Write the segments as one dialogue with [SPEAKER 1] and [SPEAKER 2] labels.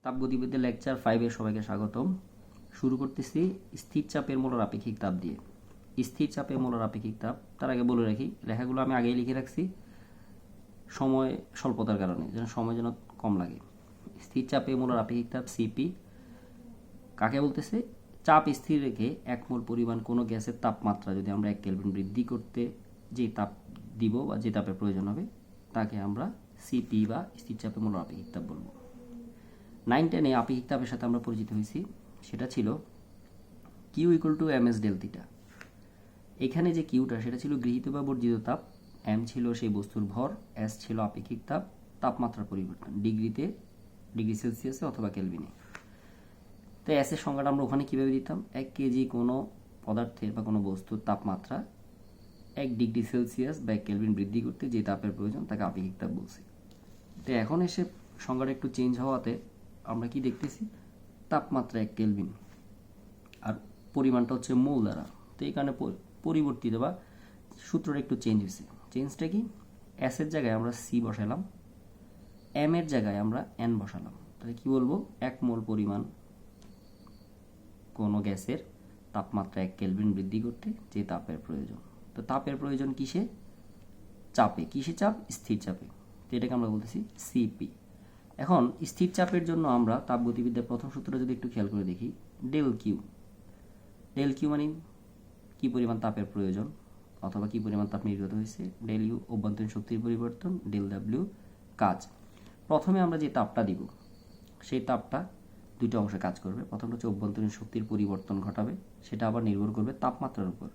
[SPEAKER 1] তাপগতিবিদ্যা lecture 5-এর সবাইকে স্বাগতম। শুরু করতেছি স্থির চাপের মোলার আপেক্ষিক তাপ দিয়ে। স্থির চাপের মোলার আপেক্ষিক তাপ, তার আগে বলে রাখি লেখাগুলো আমি আগেই লিখে রাখছি সময় স্বল্পতার কারণে, যেন সময় যেন কম লাগে। স্থির চাপে মোলার আপেক্ষিক তাপ সিপি কাকে বলতেছে? চাপ স্থির রেখে 1 মোল পরিমাণ কোনো গ্যাসের তাপমাত্রা যদি আমরা 1 কেলভিন বৃদ্ধি করতে যে তাপ দিব বা যে তাপের প্রয়োজন হবে তাকে আমরা সিপি বা স্থির চাপে মোলার আপেক্ষিক তাপ বলবো। 9-10-এ আপেক্ষিক তাপের সাথে আমরা পরিচিত হয়েছি, সেটা ছিল Q equal to M S del theta. এখানে যে কিউটা সেটা ছিল গৃহীত বা বর্জিত তাপ, এম ছিল সেই বস্তুর ভর, এস ছিল আপেক্ষিক তাপ, তাপমাত্রার পরিবর্তন ডিগ্রিতে, ডিগ্রি সেলসিয়াসে অথবা কেলভিনে। তো এস এর সংজ্ঞাটা আমরা ওখানে কীভাবে দিতাম? 1 কেজি কোনো পদার্থের বা কোনো বস্তুর তাপমাত্রা 1 ডিগ্রি সেলসিয়াস বা 1 কেলভিন বৃদ্ধি করতে যে তাপের প্রয়োজন তাকে আপেক্ষিক তাপ বলছি। তো এখন এসে সংজ্ঞাটা একটু চেঞ্জ হওয়াতে আমরা কি দেখতেছি? তাপমাত্রা 1 কেলভিন আর পরিমাণটা হচ্ছে মোল দ্বারা। তো এই কারণে পরিবর্তিত বা সূত্রটা একটু চেঞ্জ হয়েছে। চেঞ্জটা কি? এস এর জায়গায় আমরা সি বসালাম, এম এর জায়গায় আমরা এন বসালাম। তাহলে কি বলবো? 1 মোল পরিমাণ কোনো গ্যাসের তাপমাত্রা 1 কেলভিন বৃদ্ধি করতে যে তাপের প্রয়োজন। তো তাপের প্রয়োজন কিসে? চাপে। কিসে চাপ? স্থির চাপে। তো এটাকে আমরা বলতেছি সিপি। এখন স্থির চাপের জন্য আমরা তাপগতিবিদ্যার প্রথম সূত্রটা যদি একটু খেয়াল করে দেখি, ডেল কিউ। ডেল কিউ মানে কি পরিমাণ তাপের প্রয়োজন অথবা কি পরিমাণ তাপ নির্গত হয়েছে, ডেল ইউ অভ্যন্তরীণ শক্তির পরিবর্তন, ডেল ডাব্লিউ কাজ। প্রথমে আমরা যে তাপটা দিব সেই তাপটা দুইটা অংশে কাজ করবে। প্রথমটা হচ্ছে অভ্যন্তরীণ শক্তির পরিবর্তন ঘটাবে, সেটা আবার নির্ভর করবে তাপমাত্রার উপর।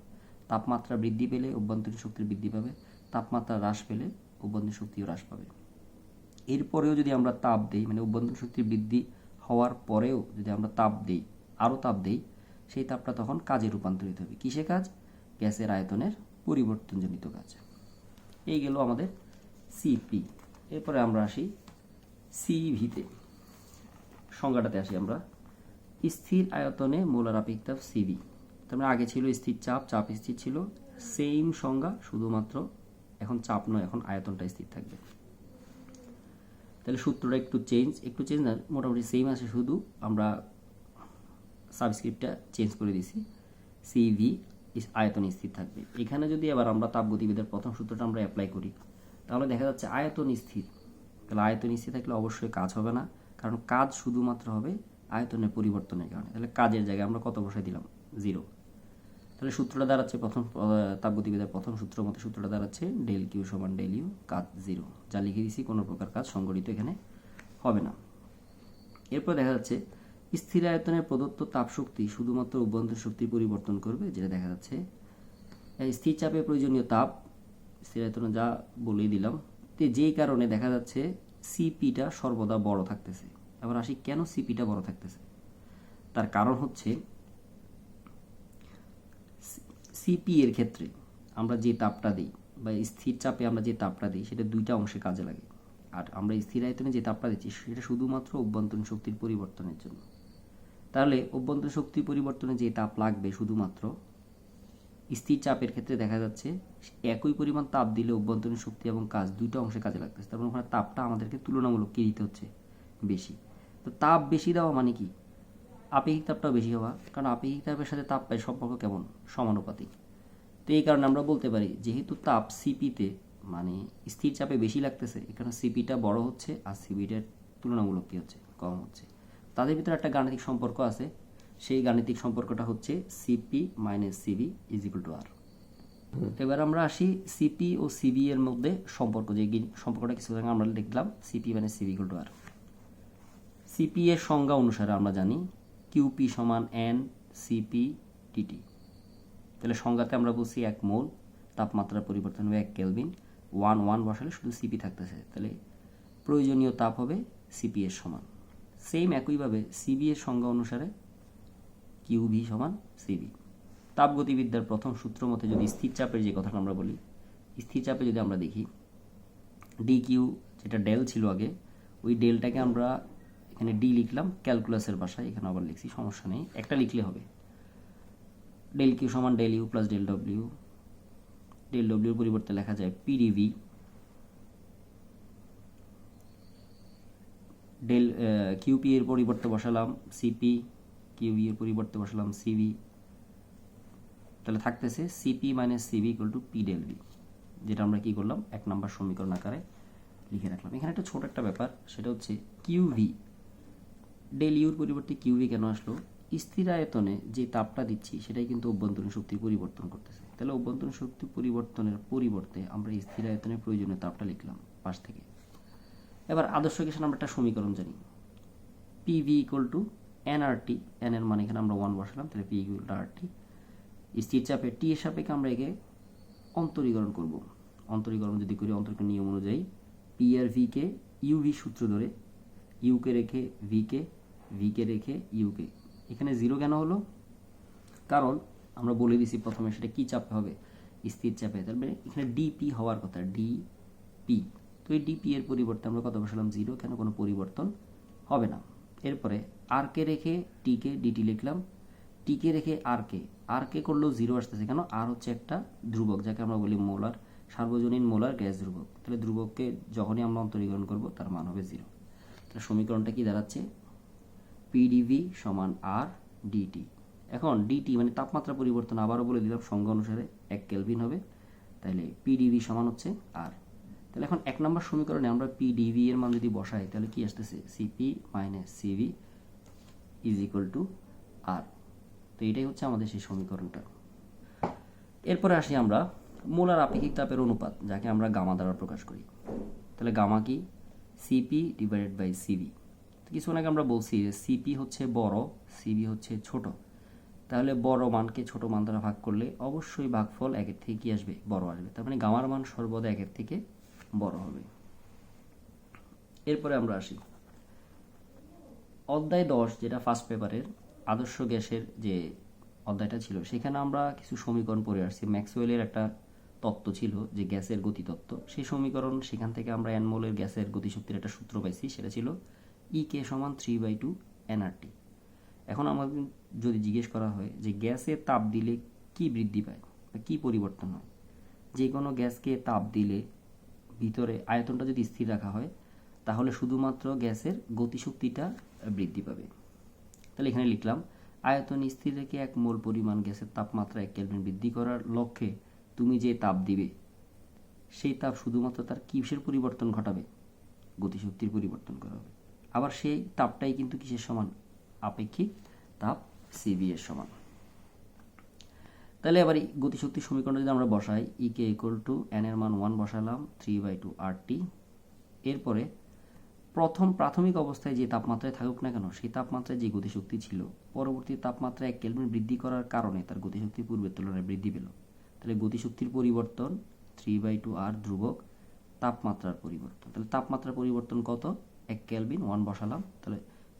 [SPEAKER 1] তাপমাত্রা বৃদ্ধি পেলে অভ্যন্তরীণ শক্তির বৃদ্ধি পাবে, তাপমাত্রা হ্রাস পেলে অভ্যন্তরীণ শক্তিও হ্রাস পাবে। এরপরেও যদি আমরা তাপ দিই, মানে অভ্যন্তরীণ শক্তির বৃদ্ধি হওয়ার পরেও যদি আমরা তাপ দিই, আরও তাপ দিই, সেই তাপটা তখন কাজে রূপান্তরিত হবে। কিসে কাজ? গ্যাসের আয়তনের পরিবর্তনজনিত কাজ। এই গেল আমাদের সিপি। এরপরে আমরা আসি সিভিতে। সংজ্ঞাটাতে আসি আমরা। স্থির আয়তনে মোলার আপেক্ষিক তাপ সিভি। তার মানে আগে ছিল স্থির চাপ, চাপ স্থির ছিল, সেম সংজ্ঞা, শুধুমাত্র এখন চাপ নয়, এখন আয়তনটা স্থির থাকবে। তাহলে সূত্রটা একটু চেঞ্জ না, মোটামুটি সেম আছে, শুধু আমরা সাবস্ক্রিপ্টটা চেঞ্জ করে দিছি। সিভি আয়তন স্থির থাকবে। এখানে যদি আবার আমরা তাপগতিবিদ্যার প্রথম সূত্রটা আমরা অ্যাপ্লাই করি, তাহলে দেখা যাচ্ছে আয়তন স্থির। তাহলে আয়তন স্থির থাকলে অবশ্যই কাজ হবে না, কারণ কাজ শুধুমাত্র হবে আয়তনের পরিবর্তনের কারণে। তাহলে কাজের জায়গায় আমরা কত বসাই দিলাম? 0। তাহলে সূত্রটা দাঁড়াচ্ছে প্রথম তাপগতিবিদ্যার প্রথম সূত্র মতে সূত্রটা দাঁড়াচ্ছে ডেল কিউ সমান ডেল ইউ, কাজ 0। যা লিখে দিছি কোনো প্রকার কাজ সংঘটিত এখানে হবে না। এরপর দেখা যাচ্ছে স্থির আয়তনের প্রদত্ত তাপশক্তি শুধুমাত্র অভ্যন্তরীণ শক্তির পরিবর্তন করবে, যেটা দেখা যাচ্ছে স্থির চাপে প্রয়োজনীয় তাপ স্থির আয়তনে যা বলেই দিলাম। তো যেই কারণে দেখা যাচ্ছে সিপিটা সর্বদা বড় থাকতেছে। এবার আসি কেন সিপিটা বড় থাকতেছে। তার কারণ হচ্ছে সিপি এর ক্ষেত্রে আমরা যে তাপটা দিই বা স্থির চাপে আমরা যে তাপটা দিই সেটা দুইটা অংশে কাজে লাগে। আর আমরা স্থির আয়তনে যে তাপটা দিচ্ছি সেটা শুধুমাত্র অভ্যন্তরীণ শক্তির পরিবর্তনের জন্য। তাহলে অভ্যন্তরীণ শক্তির পরিবর্তনে যে তাপ লাগবে শুধুমাত্র, স্থির চাপের ক্ষেত্রে দেখা যাচ্ছে একই পরিমাণ তাপ দিলে অভ্যন্তরীণ শক্তি এবং কাজ দুইটা অংশে কাজে লাগতেছে। তার মানে ওখানে তাপটা আমাদেরকে তুলনামূলক কি দিতে হচ্ছে? বেশি। তো তাপ বেশি দেওয়া মানে কি? আপেক্ষিক তাপটাও বেশি হওয়া, কারণ আপেক্ষিক তাপের সাথে তাপ পাই সম্পর্ক কেমন? সমানুপাতিক। তো এই কারণে আমরা বলতে পারি যেহেতু তাপ সিপিতে মানে স্থির চাপে বেশি লাগতেছে, এখানে সিপিটা বড় হচ্ছে আর সিপিটার তুলনামূলক কি হচ্ছে? কম হচ্ছে। তাদের ভিতরে একটা গাণিতিক সম্পর্ক আছে, সেই গাণিতিক সম্পর্কটা হচ্ছে CP minus CB is equal to R. এবার আমরা আসি সিপি ও সিবি এর মধ্যে সম্পর্ক, যে সম্পর্কটা কিছু আমরা লিখলাম CP minus CB equal to R. CP এর সংজ্ঞা অনুসারে আমরা জানি কিউপি সমান এন সিপি টিটি। তাহলে সংজ্ঞাতে আমরা বলছি 1 মোল তাপমাত্রার পরিবর্তন হবে 1 কেলভিন, 1 বসালে শুধু সিপি থাকতেছে, তাহলে প্রয়োজনীয় তাপ হবে সিপি এর সমান। সেম একইভাবে সিবি এর সংজ্ঞা অনুসারে কিউভি সমান সিবি। তাপগতিবিদ্যার প্রথম সূত্র মতে যদি স্থির চাপের যে কথাটা আমরা বলি, স্থির চাপে যদি আমরা দেখি ডি কিউ, যেটা ডেল ছিল আগে, ওই ডেলটাকে আমরা এখানে ডি লিখলাম ক্যালকুলাসের ভাষায়, এখানে আবার লিখছি, সমস্যা নেই, একটা লিখলে হবে। ডেল কিউ সমান del U plus del W. Del ডব্লিউর পরিবর্তে লেখা যায় পিডিভি। ডেল কিউপি এর পরিবর্তে বসালাম সিপি, কিউবি এর পরিবর্তে বসালাম সিভি, তাহলে থাকতেছে CP minus CV equal to P del V, যেটা আমরা কি করলাম 1 নম্বর সমীকরণ আকারে লিখে রাখলাম। এখানে একটা ছোট একটা ব্যাপার, সেটা হচ্ছে কিউভি, ডেল ইউর পরিবর্তে কিউভি কেন আসলো? স্থির আয়তনে যে তাপটা দিচ্ছি সেটাই কিন্তু অভ্যন্তরীণ শক্তির পরিবর্তন করতেছে, তাহলে অভ্যন্তরীণ শক্তি পরিবর্তনের পরিবর্তে আমরা স্থির আয়তনের প্রয়োজনীয় তাপটা লিখলাম পাশ থেকে। এবার আদর্শ গ্যাসের আমরা একটা সমীকরণ জানি, PV equal to nRT, N এর মানে এখানে আমরা 1 বসালাম, তাহলে পি ইকুয়াল টু আরটি। স্থির চাপে টি এর সাপেক্ষে আমরা একে অন্তরীকরণ করব। অন্তরীকরণ যদি করি অন্তরীকরণ নিয়ম অনুযায়ী P R V K UV সূত্র ধরে, ইউকে রেখে ভিকে, ভিকে রেখে ইউকে, এখানে 0 কেন হলো? কারণ আমরা বলে দিছি প্রথমে সেটা কি চাপে হবে, স্থির চাপে, তার মানে এখানে ডিপি হওয়ার কথা, ডিপি। তো এই ডিপি এর পরিবর্তে আমরা কত বসালাম? 0, কেন কোনো পরিবর্তন হবে না। এরপরে আর কে রেখে টিকে ডিটি লিখলাম, টিকে রেখে আর কে করলেও 0 আসতেছে কেন? আর হচ্ছে একটা ধ্রুবক, যাকে আমরা বলি মোলার, সার্বজনীন মোলার গ্যাস ধ্রুবক, তাহলে ধ্রুবককে যখনই আমরা অন্তরীকরণ করব তার মান হবে 0। তাহলে সমীকরণটা কি দাঁড়াচ্ছে? পিডিভি সমান আর ডিটি। এখন ডিটি মানে তাপমাত্রা পরিবর্তন, আবারও বলে দিলাম সংজ্ঞা অনুসারে 1 কেলভিন হবে, তাহলে পিডিভি সমান হচ্ছে আর। তাহলে এখন 1 নম্বর সমীকরণে আমরা পিডিভি এর মান যদি বসাই তাহলে কি আসতেছে? CP minus CV is equal to R. তো এটাই হচ্ছে আমাদের সেই সমীকরণটা। এরপরে আসি আমরা মোলার আপেক্ষিক তাপের অনুপাত, যাকে আমরা গামা দ্বারা প্রকাশ করি। তাহলে গামা কি? CP divided by CV. কিছুক্ষণ আগে আমরা বলছি যে সিপি হচ্ছে বড়, সিভি হচ্ছে ছোট, তাহলে বড় মানকে ছোট মান দ্বারা ভাগ করলে অবশ্যই ভাগফল 1 থেকে কি আসবে? বড় আসবে, তার মানে গামার মান সর্বদা 1 থেকে বড় হবে। এরপরে আমরা আসি অধ্যায় 10, যেটা ফার্স্ট পেপারের আদর্শ গ্যাসের যে অধ্যায়টা ছিল, সেখানে আমরা কিছু সমীকরণ পড়ে আসছি। ম্যাক্সওয়েলের একটা তত্ত্ব ছিল যে গ্যাসের গতিতত্ত্ব, সেই সমীকরণ, সেখান থেকে আমরা এন মোলের গ্যাসের গতিশক্তির একটা সূত্র পাইছি, সেটা ছিল ইকে সমান 3/2 এনআরটি। এখন আমাদের যদি জিজ্ঞেস করা হয় যে গ্যাসে তাপ দিলে কি বৃদ্ধি পায় বা কি পরিবর্তন হয়, যে কোনো গ্যাসকে তাপ দিলে ভিতরে আয়তনটা যদি স্থির রাখা হয় তাহলে শুধুমাত্র গ্যাসের গতিশক্তিটা বৃদ্ধি পাবে। তাহলে এখানে লিখলাম আয়তন স্থির রেখে 1 মোল পরিমাণ গ্যাসের তাপমাত্রা 1 কেলভিন বৃদ্ধি করার লক্ষ্যে তুমি যে তাপ দিবে সেই তাপ শুধুমাত্র তার কিসের পরিবর্তন ঘটাবে? গতিশক্তির পরিবর্তন করা হবে। আবার সেই তাপটাই কিন্তু কিসের সমান? আপেক্ষিক তাপ সিভি এর সমান। তাহলে এবার গতিশক্তির সমীকরণে যদি আমরা বসাই ইকে ইকুয়াল টু এন এর মান 1 বসালাম 3/2 আরটি। এরপরে প্রাথমিক অবস্থায় যে তাপমাত্রায় থাকুক না কেন সেই তাপমাত্রায় যে গতিশক্তি ছিল, পরবর্তী তাপমাত্রায় 1 কেলভিন বৃদ্ধি করার কারণে তার গতিশক্তি পূর্বের তুলনায় বৃদ্ধি পেল। তাহলে গতিশক্তির পরিবর্তন 3/2 আর ধ্রুবক তাপমাত্রার পরিবর্তন, তাহলে তাপমাত্রার পরিবর্তন কত? 1 কেলভিন, 1 বসালাম, তাহলে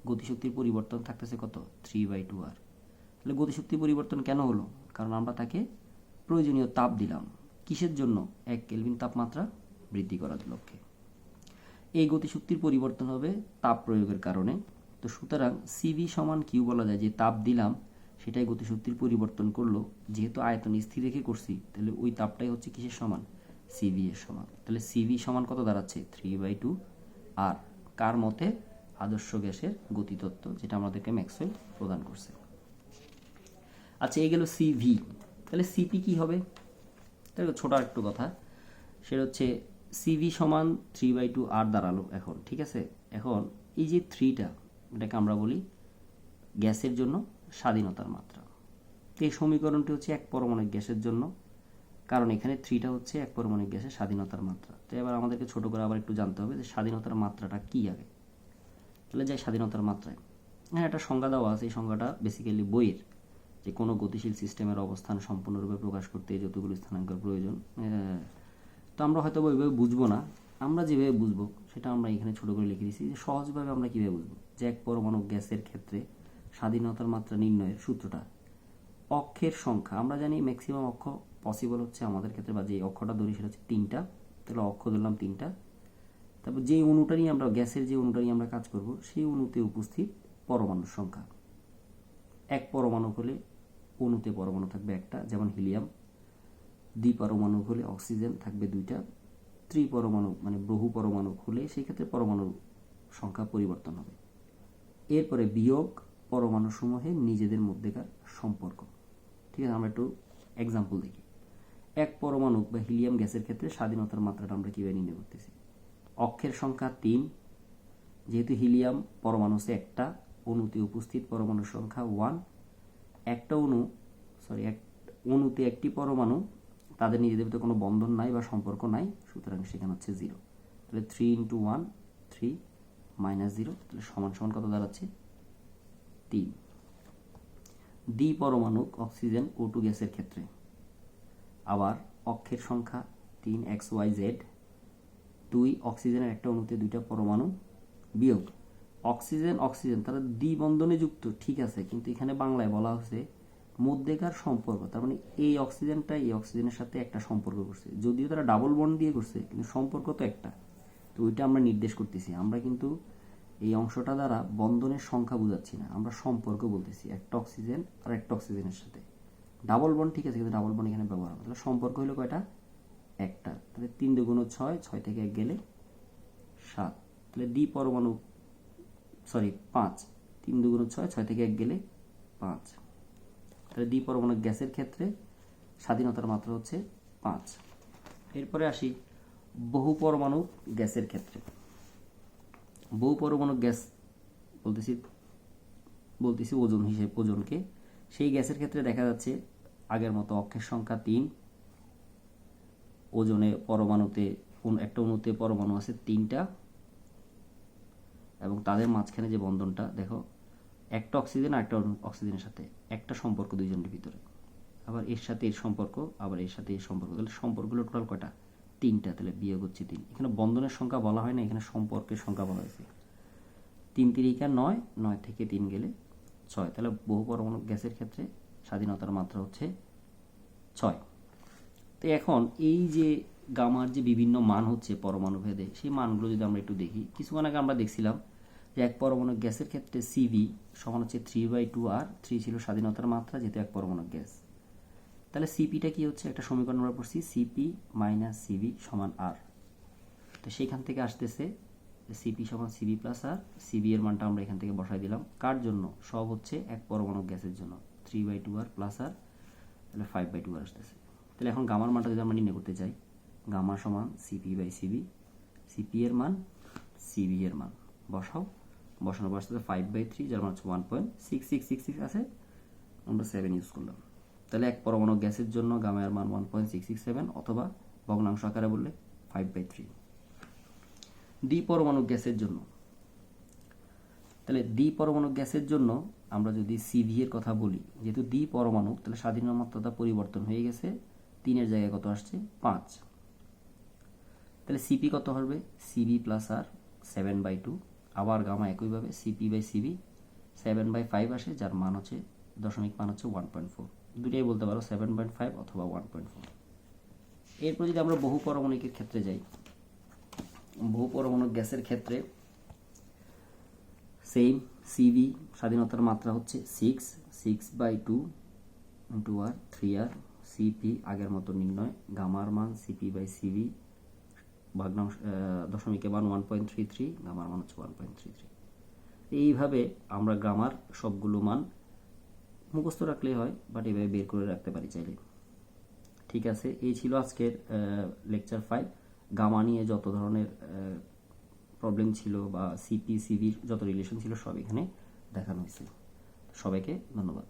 [SPEAKER 1] গতিশক্তির পরিবর্তন থাকতেছে কত? 3/2 আর। তাহলে গতিশক্তির পরিবর্তন কেন হলো? কারণ আমরা তাকে প্রয়োজনীয় তাপ দিলাম, কিসের জন্য? 1 কেলভিন তাপমাত্রা বৃদ্ধি করার লক্ষ্যে। এই গতিশক্তির পরিবর্তন হবে তাপ প্রয়োগের কারণে। তো সুতরাং সিভি সমান কিউ বলা যায়, যে তাপ দিলাম সেটাই গতিশক্তির পরিবর্তন করলো, যেহেতু আয়তন স্থির রেখে করছি তাহলে ওই তাপটাই হচ্ছে কিসের সমান? সিভি এর সমান। তাহলে সিভি সমান কত দাঁড়াচ্ছে? 3/2 আর। কার মতে? আদর্শ গ্যাসের গতিতত্ত্ব, যেটা আমাদেরকে ম্যাক্সওয়েল প্রদান করছে। আচ্ছা, এই গেল সিভি। তাহলে সিপি কি হবে? তাহলে ছোট একটু কথা, সেটা হচ্ছে সিভি সমান 3/2 আর দাঁড়ালো এখন, ঠিক আছে। এখন এই যে 3টা, এটাকে আমরা বলি গ্যাসের জন্য স্বাধীনতার মাত্রা। তো এই সমীকরণটি হচ্ছে 1 পরমাণবিক গ্যাসের জন্য, কারণ এখানে 3টা হচ্ছে 1 পরমাণবিক গ্যাসের স্বাধীনতার মাত্রা। তো এবার আমাদেরকে ছোট করে আবার একটু জানতে হবে যে স্বাধীনতার মাত্রাটা কি আগে। তাহলে যাই স্বাধীনতার মাত্রায়, হ্যাঁ একটা সংজ্ঞা দেওয়া আছে, এই সংজ্ঞাটা বেসিক্যালি বইয়ের, যে কোনো গতিশীল সিস্টেমের অবস্থান সম্পূর্ণরূপে প্রকাশ করতে যতগুলো স্থানাঙ্কের প্রয়োজন। তো আমরা হয়তো ওইভাবে বুঝবো না, আমরা যেভাবে বুঝবো সেটা আমরা এখানে ছোট করে লিখে দিচ্ছি, যে সহজভাবে আমরা কীভাবে বুঝবো যে 1 পরমাণু গ্যাসের ক্ষেত্রে স্বাধীনতার মাত্রা নির্ণয়ের সূত্রটা। অক্ষের সংখ্যা আমরা জানি, ম্যাক্সিমাম অক্ষ পসিবল হচ্ছে আমাদের ক্ষেত্রে, বা যে অক্ষটা ধরি সেটা হচ্ছে 3টা, তাহলে অক্ষ ধরলাম 3টা। তারপর যে অণুটা নিয়ে আমরা, গ্যাসের যে অণুটা নিয়ে আমরা কাজ করব, সেই অণুতে উপস্থিত পরমাণুর সংখ্যা। 1 পরমাণু হলে অণুতে পরমাণু থাকবে 1টা, যেমন হিলিয়াম। 2 পরমাণু হলে অক্সিজেন থাকবে 2টা। 3 পরমাণু মানে বহু পরমাণু হলে সেই ক্ষেত্রে পরমাণুর সংখ্যা পরিবর্তন হবে। এরপরে বিয়োগ পরমাণু সমূহের নিজেদের মধ্যেকার সম্পর্ক। ঠিক আছে, আমরা একটু এক্সাম্পল দেখি। এক পরমাণু বা হিলিয়াম গ্যাসের ক্ষেত্রে স্বাধীনতার মাত্রাটা আমরা কীভাবে নির্ণয় করতেছি। অক্ষের সংখ্যা 3, যেহেতু হিলিয়াম পরমাণু হচ্ছে একটা, অণুতে উপস্থিত পরমাণুর সংখ্যা 1, একটা অণুতে একটি পরমাণু, তাদের নিজেদের ভিতরে কোনো বন্ধন নাই বা সম্পর্ক নাই, সুতরাং সেখানে হচ্ছে 0। তাহলে 3 × 1 3 -0, তাহলে সমান সমান কত দাঁড়াচ্ছে 3। দ্বি পরমাণু অক্সিজেন O2 গ্যাসের ক্ষেত্রে আবার অক্ষের সংখ্যা 3 XYZ, 2 অক্সিজেনের একটা অণুতে দুইটা পরমাণু বিয়োগ অক্সিজেন তারা দ্বিবন্ধনে যুক্ত, ঠিক আছে, কিন্তু এখানে বাংলায় বলা হচ্ছে মধ্যেকার সম্পর্ক, তার মানে এই অক্সিজেনটা এই অক্সিজেনের সাথে একটা সম্পর্ক করছে, যদিও তারা ডাবল বন্ড দিয়ে করছে কিন্তু সম্পর্ক তো একটা। তো ওইটা আমরা নির্দেশ করতেছি, আমরা কিন্তু এই অংশটা দ্বারা বন্ধনের সংখ্যা বোঝাচ্ছি না, আমরা সম্পর্ক বলতেছি একটা অক্সিজেন আর একটা অক্সিজেনের সাথে। ডাবল বন্ড ঠিক আছে, কিন্তু ডাবল বন্ড এখানে ব্যবহার হবে। তাহলে সম্পর্ক হলো কয়টা, একটা। তাহলে 3 × 2 = 6, 6 থেকে 1 গেলে 7। তাহলে দ্বি পরমাণু 5, 3 × 2 = 6, 6 থেকে 1 গেলে 5। তাহলে দ্বি পরমাণু গ্যাসের ক্ষেত্রে স্বাধীনতার মাত্রা হচ্ছে 5। এরপরে আসি বহু পরমাণু গ্যাসের ক্ষেত্রে। বহু পরমাণু গ্যাস বলতেছি ওজনকে। সেই গ্যাসের ক্ষেত্রে দেখা যাচ্ছে আগের মতো অক্ষের সংখ্যা 3, ওজনে পরমাণুতে একটা অণুতে পরমাণু আছে 3টা, এবং তাদের মাঝখানে যে বন্ধনটা দেখো, একটা অক্সিজেন আর একটা অক্সিজেনের সাথে একটা সম্পর্ক দুইজনের ভিতরে, আবার এর সাথে এর সম্পর্ক, আবার এর সাথে এর সম্পর্ক। তাহলে সম্পর্কগুলো টোটাল কয়টা, 3টা। তাহলে বিয়োগ হচ্ছে 3। এখানে বন্ধনের সংখ্যা বলা হয় না, এখানে সম্পর্কের সংখ্যা বলা হয়েছে। 3 × 3 = 9, 9 থেকে 3 গেলে 6। তাহলে বহু পরমাণু গ্যাসের ক্ষেত্রে স্বাধীনতার মাত্রা হচ্ছে 6। তো এখন এই যে গামার যে বিভিন্ন মান হচ্ছে পরমাণু ভেদে, সেই মানগুলো যদি আমরা একটু দেখি। কিছুক্ষণ আগে আমরা দেখছিলাম যে এক পরমাণু গ্যাসের ক্ষেত্রে CV সমান হচ্ছে 3/2R। 3 ছিল স্বাধীনতার মাত্রা, যেহেতু এক পরমাণু গ্যাস। তাহলে সিপিটা কি হচ্ছে, একটা সমীকরণ আমরা পড়ছি, CP - CV = R। তো সেইখান থেকে আসতেছে CP = CV + R। CV এর মানটা আমরা এখান থেকে বসাই দিলাম। কার জন্য, সব হচ্ছে এক পরমাণু গ্যাসের জন্য। 3/2R + R, তাহলে 5/2R আসতেছে। তাহলে এখন গামার মানটা যদি আমরা নির্ণয় করতে চাই, গামা সমান CP/CV, CP এর মান CV এর মান বসানোর পর আসতেছে 5/3, যার মান হচ্ছে 1.6666 আছে, আমরা 7 ইউজ করলাম। তাহলে এক পরমাণু গ্যাসের জন্য গামার মান 1.667, অথবা ভগ্নাংশ আকারে বললে 5/3। দ্বি পরমাণু গ্যাসের জন্য, তাহলে দ্বি পরমাণু গ্যাসের জন্য আমরা যদি CV এর কথা বলি, যেহেতু দ্বি পরমাণু, তাহলে স্বাধীনতার মাত্রাটা পরিবর্তন হয়ে গেছে, 3 এর জায়গায় কত আসছে, 5। তাহলে CP কত হবে, CV + R 7/2। আবার গামা একইভাবে CP/CV 7/5 আসে, যার মান হচ্ছে দশমিক মান হচ্ছে 1.4। দুটাই বলতে পারো, 7.5 অথবা 1.4। এরপর যদি আমরা বহু পরমাণুকের ক্ষেত্রে যাই, বহু পরমাণু গ্যাসের ক্ষেত্রে সেম CV স্বাধীনতার মাত্রা হচ্ছে 6/2 × R 3R। CP আগের মতো নির্ণয়, গামার মান CP/CV ভগ্নাংশ দশমিকের মান 1.33, গামার মান হচ্ছে 1.33। এইভাবে আমরা গামার সবগুলো মান মুখস্থ রাখলেই হয়, বাট এভাবে বের করে রাখতে পারি চাইলে। ঠিক আছে, এই ছিল আজকের লেকচার 5। গামা নিয়ে যত ধরনের প্রবলেম ছিল বা CP/CVর যত রিলেশন ছিল, সব এখানে দেখানো হয়েছে। সবাইকে ধন্যবাদ।